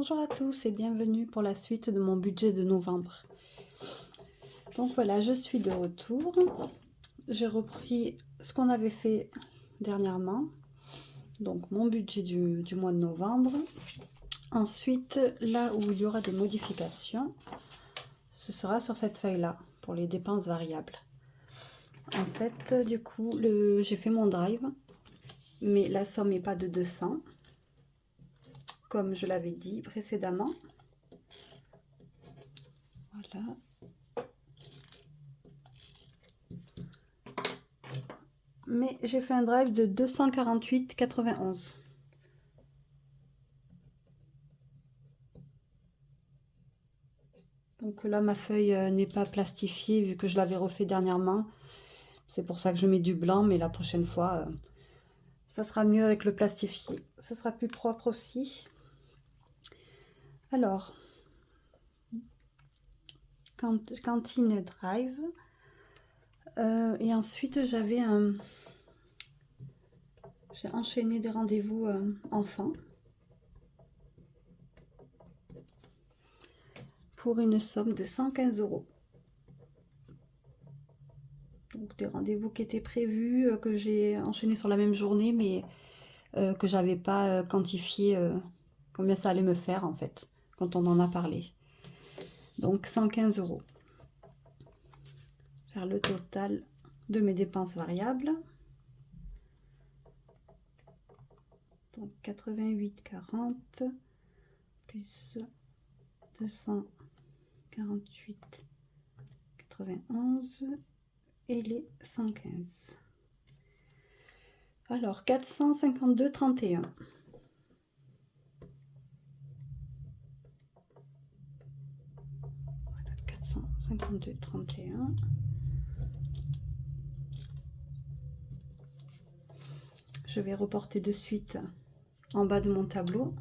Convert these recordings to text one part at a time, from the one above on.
Bonjour à tous et bienvenue pour la suite de mon budget de novembre. Donc voilà, je suis de retour. J'ai repris ce qu'on avait fait dernièrement. Donc mon budget du mois de novembre. Ensuite, là où il y aura des modifications, ce sera sur cette feuille-là pour les dépenses variables. En fait, du coup, j'ai fait mon drive, mais la somme n'est pas de 200, comme je l'avais dit précédemment. Voilà. Mais j'ai fait un drive de 248,91. Donc là, ma feuille n'est pas plastifiée vu que je l'avais refait dernièrement. C'est pour ça que je mets du blanc, mais la prochaine fois, ça sera mieux avec le plastifié. Ça sera plus propre aussi. Alors, cantine drive. Et ensuite, j'ai enchaîné des rendez-vous enfants. Pour une somme de 115 €. Donc des rendez-vous qui étaient prévus, que j'ai enchaîné sur la même journée, mais que j'avais pas quantifié combien ça allait me faire en fait, quand on en a parlé. Donc 115 €. Faire le total de mes dépenses variables. Donc 88,40 plus 248,91 et les 115. Alors 452,31. Voilà, 452,31. Je vais reporter de suite en bas de mon tableau.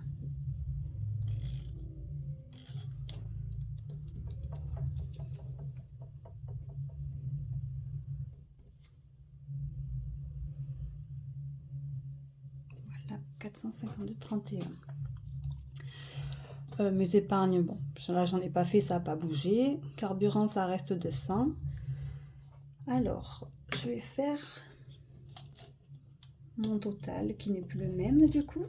Voilà, 452,31. Mes épargnes, bon, là j'en ai pas fait, ça n'a pas bougé. Carburant, ça reste 200. Alors, je vais faire mon total qui n'est plus le même du coup.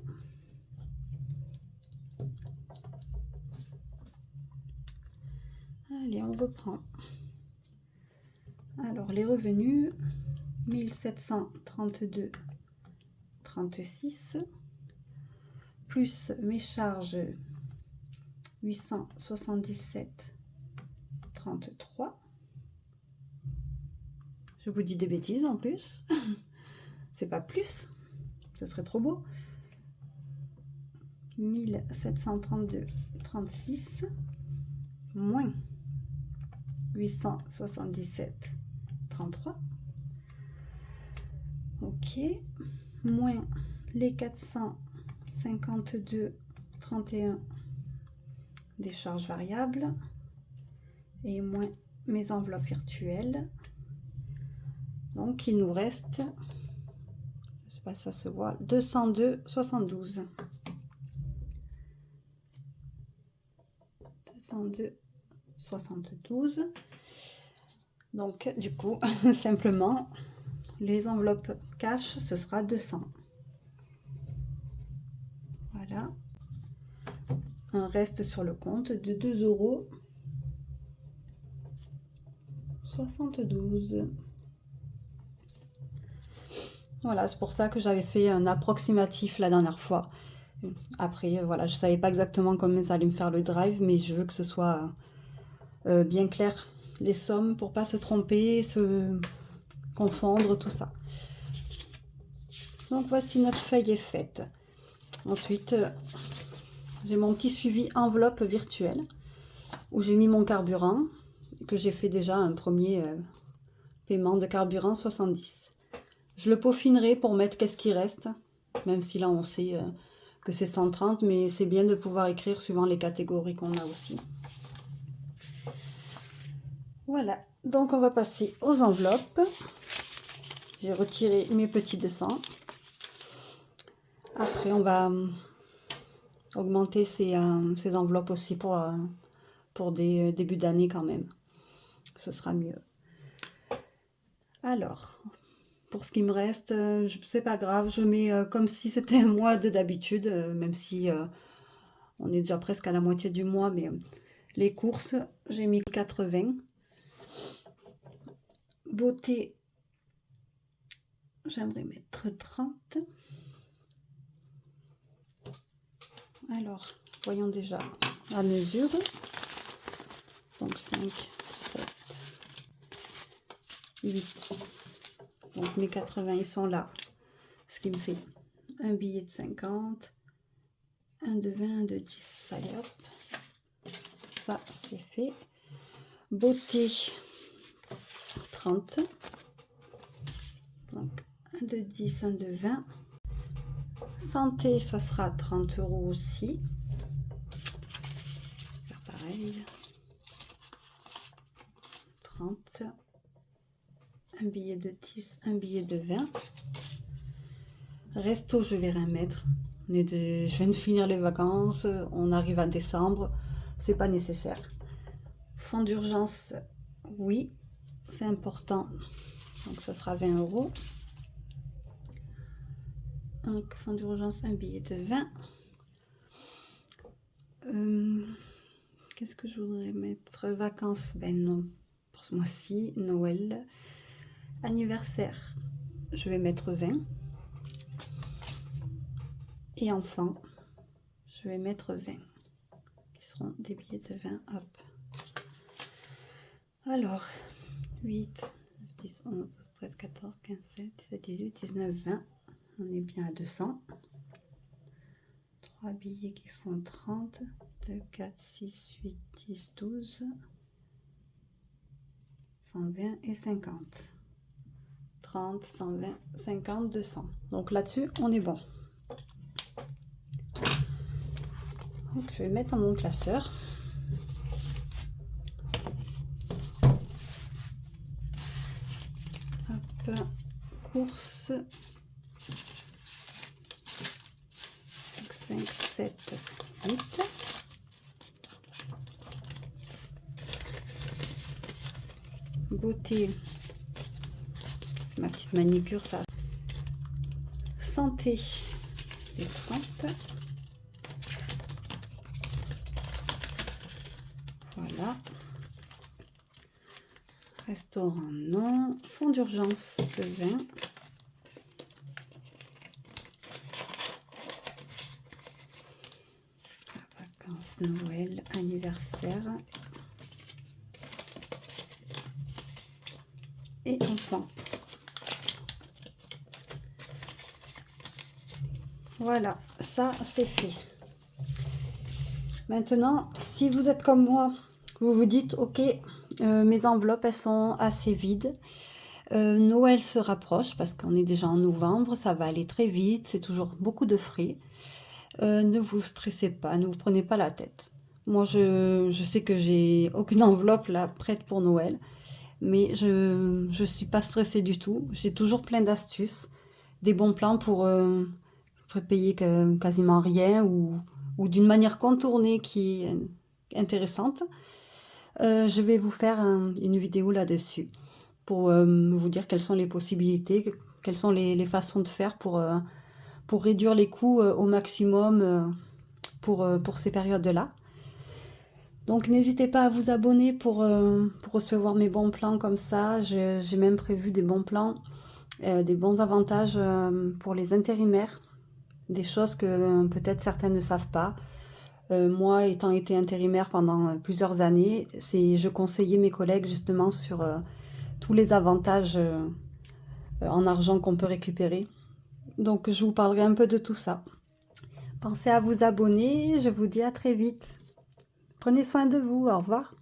Allez, on reprend. Alors, les revenus, 1732,36 plus mes charges, 877,33. Je vous dis des bêtises en plus. C'est pas plus. Ce serait trop beau. 1732,36 moins 877,33. Ok. Moins les 452,31 des charges variables. Et moins mes enveloppes virtuelles. Donc il nous reste, je sais pas si ça se voit, 202,72. 202,72. Donc du coup, simplement, les enveloppes cash, ce sera 200. Voilà. Un reste sur le compte de 2,72 €. Voilà, c'est pour ça que j'avais fait un approximatif la dernière fois. Après, voilà, je savais pas exactement combien ça allait me faire le drive, mais je veux que ce soit bien clair les sommes pour pas se tromper, se confondre, tout ça. Donc voici notre feuille est faite. Ensuite, j'ai mon petit suivi enveloppe virtuelle où j'ai mis mon carburant, que j'ai fait déjà un premier paiement de carburant 70. Je le peaufinerai pour mettre qu'est-ce qui reste, même si là on sait que c'est 130, mais c'est bien de pouvoir écrire suivant les catégories qu'on a aussi. Voilà, donc on va passer aux enveloppes. J'ai retiré mes petits 200. Après on va augmenter ces enveloppes aussi pour des débuts d'année quand même. Ce sera mieux. Alors, pour ce qui me reste, c'est pas grave, je mets comme si c'était un mois de d'habitude, même si on est déjà presque à la moitié du mois, mais les courses, j'ai mis 80. Beauté, j'aimerais mettre 30. Alors, voyons déjà la mesure. Donc 5, 7, 8. Donc mes 80, ils sont là. Ce qui me fait un billet de 50, un de 20, un de 10. Allez hop. Ça, c'est fait. Beauté, 30. Donc un de 10, un de 20. Santé, ça sera 30 € aussi. Faire pareil. 30. Un billet de 10, un billet de 20. Resto, je vais rien mettre. Je viens de finir les vacances, on arrive à décembre, c'est pas nécessaire. Fonds d'urgence, oui, c'est important. Donc ça sera 20 €. Donc fonds d'urgence, un billet de 20. Qu'est-ce que je voudrais mettre? Vacances, ben non. Pour ce mois-ci, Noël. Anniversaire, je vais mettre 20. Et enfants, je vais mettre 20. Qui seront des billets de 20. Hop. Alors, 8, 10, 11, 13, 14, 15, 16, 17, 18, 19, 20. On est bien à 200. 3 billets qui font 30. 2, 4, 6, 8, 10, 12. 120 et 50. 30, 120, 50, 200. Donc là-dessus, on est bon. Donc je vais mettre dans mon classeur. Hop, course. 5, 7, 8. Beauté. C'est ma petite manicure, ça. Santé. Et 30. Voilà. Restaurant, non. Fonds d'urgence, 20. Vacances, Noël, anniversaire. Et enfants. Voilà, ça c'est fait. Maintenant, si vous êtes comme moi, vous vous dites, ok, mes enveloppes, elles sont assez vides. Noël se rapproche parce qu'on est déjà en novembre, ça va aller très vite, c'est toujours beaucoup de frais. Ne vous stressez pas, ne vous prenez pas la tête. Moi, je sais que j'ai aucune enveloppe là prête pour Noël, mais je suis pas stressée du tout. J'ai toujours plein d'astuces, des bons plans pour payer quasiment rien ou d'une manière contournée qui est intéressante. Je vais vous faire une vidéo là-dessus pour vous dire quelles sont les possibilités, quelles sont les façons de faire pour réduire les coûts au maximum pour ces périodes-là. Donc n'hésitez pas à vous abonner pour recevoir mes bons plans comme ça. J'ai même prévu des bons plans, des bons avantages pour les intérimaires, des choses que peut-être certains ne savent pas. Moi, étant été intérimaire pendant plusieurs années, je conseillais mes collègues justement sur tous les avantages en argent qu'on peut récupérer. Donc je vous parlerai un peu de tout ça. Pensez à vous abonner, je vous dis à très vite. Prenez soin de vous, au revoir.